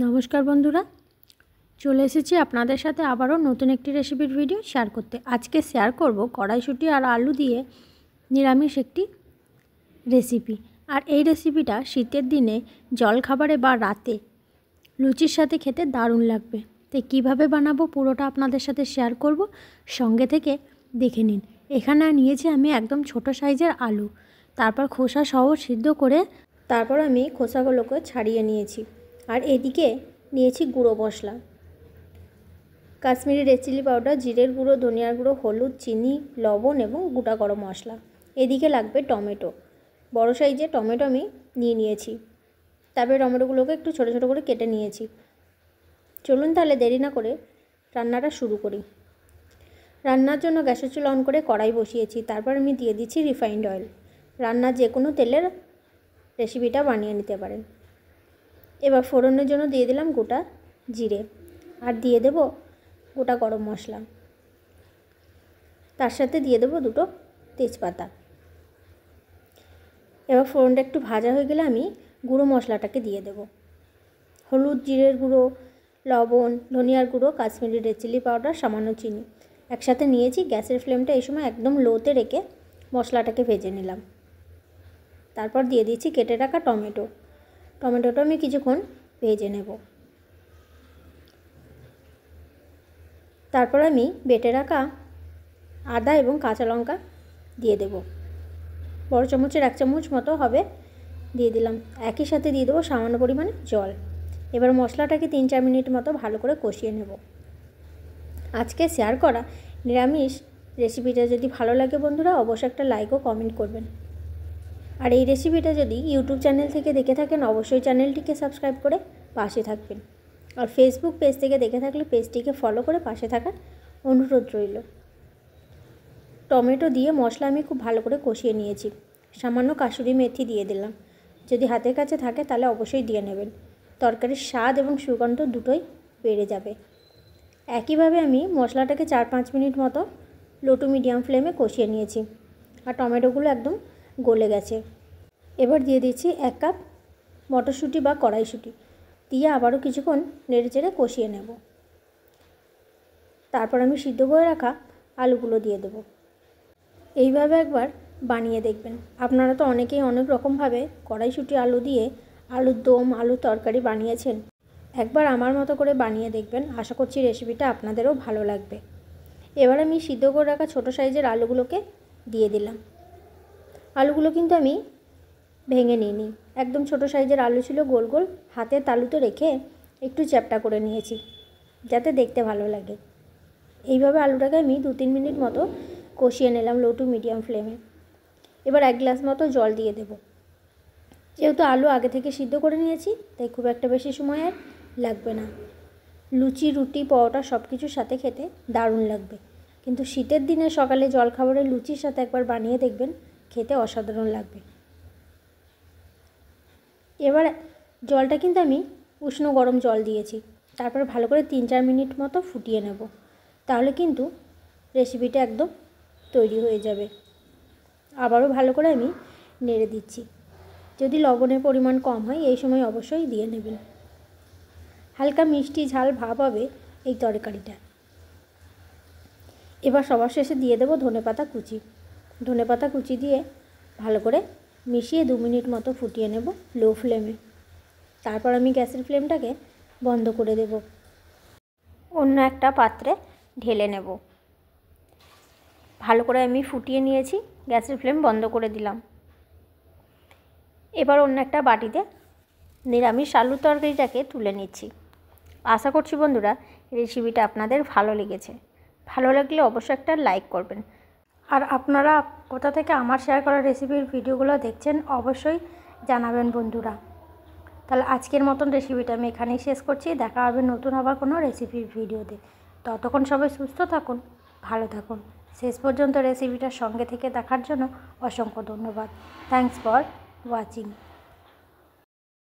নমস্কার বন্ধুরা, চলে এসেছি আপনাদের সাথে আবারও নতুন একটি রেসিপির ভিডিও শেয়ার করতে। আজকে শেয়ার করব কড়াইশুঁটি আর আলু দিয়ে নিরামিষ একটি রেসিপি। আর এই রেসিপিটা শীতের দিনে জলখাবারে বা রাতে লুচির সাথে খেতে দারুণ লাগবে। তাই কীভাবে বানাবো পুরোটা আপনাদের সাথে শেয়ার করব, সঙ্গে থেকে দেখে নিন। এখানে নিয়েছি আমি একদম ছোট সাইজের আলু, তারপর খোসা সহ সিদ্ধ করে তারপর আমি খোসাগুলোকে ছাড়িয়ে নিয়েছি। আর এদিকে নিয়েছি গুঁড়ো মশলা, কাশ্মীরি রেড চিলি পাউডার, জিরের গুঁড়ো, ধনিয়ার গুঁড়ো, হলুদ, চিনি, লবণ এবং গোটা গরম মশলা। এদিকে লাগবে টমেটো, বড় সাইজের টমেটো আমি নিয়েছি। তারপরে টমেটোগুলোকে একটু ছোটো ছোটো করে কেটে নিয়েছি। চলুন তাহলে দেরি না করে রান্নাটা শুরু করি। রান্নার জন্য গ্যাসের চুলা অন করে কড়াই বসিয়েছি। তারপর আমি দিয়ে দিচ্ছি রিফাইন্ড অয়েল। রান্নার যে কোনো তেলের রেসিপিটা বানিয়ে নিতে পারেন। এবার ফোড়নের জন্য দিয়ে দিলাম গোটা জিরে, আর দিয়ে দেব গোটা গরম মশলা, তার সাথে দিয়ে দেব দুটো তেজপাতা। এবার ফোড়নটা একটু ভাজা হয়ে গেলে আমি গুঁড়ো মশলাটাকে দিয়ে দেব। হলুদ, জিরের গুঁড়ো, লবণ, ধনিয়ার গুঁড়ো, কাশ্মীরি রেড চিলি পাউডার, সামান্য চিনি একসাথে নিয়েছি। গ্যাসের ফ্লেমটা এই সময় একদম লোতে রেখে মশলাটাকে ভেজে নিলাম। তারপর দিয়ে দিচ্ছি কেটে রাখা টমেটোটা আমি কিছুক্ষণ ভেজে নেব। তারপর আমি বেটে রাখা আদা এবং কাঁচা লঙ্কা দিয়ে দেব। বড় চামচের 1 চামচ মতো হবে দিয়ে দিলাম। একই সাথে দিয়ে দেবো সামান্য পরিমাণে জল। এবার মশলাটাকে 3-4 মিনিট মতো ভালো করে কষিয়ে নেব। আজকে শেয়ার করা নিরামিষ রেসিপিটা যদি ভালো লাগে বন্ধুরা, অবশ্যই একটা লাইক ও কমেন্ট করবেন। আর এই রেসিপিটা যদি ইউটিউব চ্যানেল থেকে দেখে থাকেন, অবশ্যই চ্যানেলটিকে সাবস্ক্রাইব করে পাশে থাকবেন। আর ফেসবুক পেজ থেকে দেখে থাকলে পেজটিকে ফলো করে পাশে থাকার অনুরোধ রইল। টমেটো দিয়ে মশলা আমি খুব ভালো করে কষিয়ে নিয়েছি। সামান্য কাসুরি মেথি দিয়ে দিলাম। যদি হাতের কাছে থাকে তাহলে অবশ্যই দিয়ে নেবেন। তরকারির স্বাদ এবং সুগন্ধ দুটোই বেড়ে যাবে। একইভাবে আমি মশলাটাকে 4-5 মিনিট মতো লো টু মিডিয়াম ফ্লেমে কষিয়ে নিয়েছি। আর টমেটোগুলো একদম গলে গেছে। এবার দিয়ে দিচ্ছি 1 কাপ মটরশুঁটি বা কড়াইশুঁটি, দিয়ে আবারও কিছুক্ষণ নেড়েচেড়ে কষিয়ে নেব। তারপর আমি সিদ্ধ করে রাখা আলুগুলো দিয়ে দেব। এইভাবে একবার বানিয়ে দেখবেন। আপনারা তো অনেকেই অনেক রকমভাবে কড়াইশুঁটি আলু দিয়ে আলুর দম, আলুর তরকারি বানিয়েছেন। একবার আমার মতো করে বানিয়ে দেখবেন, আশা করছি রেসিপিটা আপনাদেরও ভালো লাগবে। এবার আমি সিদ্ধ করে রাখা ছোটো সাইজের আলুগুলোকে দিয়ে দিলাম। আলুগুলো কিন্তু আমি ভেঙে নিইনি, একদম ছোটো সাইজের আলু ছিল। গোল গোল হাতের তালুতে রেখে একটু চ্যাপ্টা করে নিয়েছি যাতে দেখতে ভালো লাগে। এইভাবে আলুটাকে আমি 2-3 মিনিট মতো কষিয়ে নিলাম লো টু মিডিয়াম ফ্লেমে। এবার 1 গ্লাস মতো জল দিয়ে দেব। যেহেতু আলু আগে থেকে সিদ্ধ করে নিয়েছি, তাই খুব একটা বেশি সময় আর লাগবে না। লুচি, রুটি, পরোটা সব কিছুর সাথে খেতে দারুণ লাগবে। কিন্তু শীতের দিনে সকালে জলখাবারে লুচির সাথে একবার বানিয়ে দেখবেন, খেতে অসাধারণ লাগবে। এবার জলটা কিন্তু আমি উষ্ণ গরম জল দিয়েছি। তারপর ভালো করে 3-4 মিনিট মতো ফুটিয়ে নেব। তাহলে কিন্তু রেসিপিটা একদম তৈরি হয়ে যাবে। আবারও ভালো করে আমি নেড়ে দিচ্ছি। যদি লবণের পরিমাণ কম হয় এই সময় অবশ্যই দিয়ে নেবেন। হালকা মিষ্টি ঝাল ভাব হবে এই তরকারিটা। এবার সবার শেষে দিয়ে দেবো ধনেপাতা কুচি দিয়ে ভালো করে মিশিয়ে 2 মিনিট মতো ফুটিয়ে নেব লো ফ্লেমে। তারপর আমি গ্যাসের ফ্লেমটাকে বন্ধ করে দেব। অন্য একটা পাত্রে ঢেলে নেব। ভালো করে আমি ফুটিয়ে নিয়েছি, গ্যাসের ফ্লেম বন্ধ করে দিলাম। এবার অন্য একটা বাটিতে নিরামিষ আলুর তরকারিটাকে তুলে নিচ্ছি। আশা করছি বন্ধুরা রেসিপিটা আপনাদের ভালো লেগেছে। ভালো লাগলে অবশ্যই একটা লাইক করবেন। আর আপনারা কোথা থেকে আমার শেয়ার করা রেসিপির ভিডিওগুলো দেখছেন অবশ্যই জানাবেন বন্ধুরা। তাহলে আজকের মতন রেসিপিটা আমি এখানেই শেষ করছি। দেখা হবে নতুন আবার কোনো রেসিপির ভিডিওতে। ততক্ষণ সবাই সুস্থ থাকুন, ভালো থাকুন। শেষ পর্যন্ত রেসিপিটার সঙ্গে থেকে দেখার জন্য অসংখ্য ধন্যবাদ। Thanks for watching.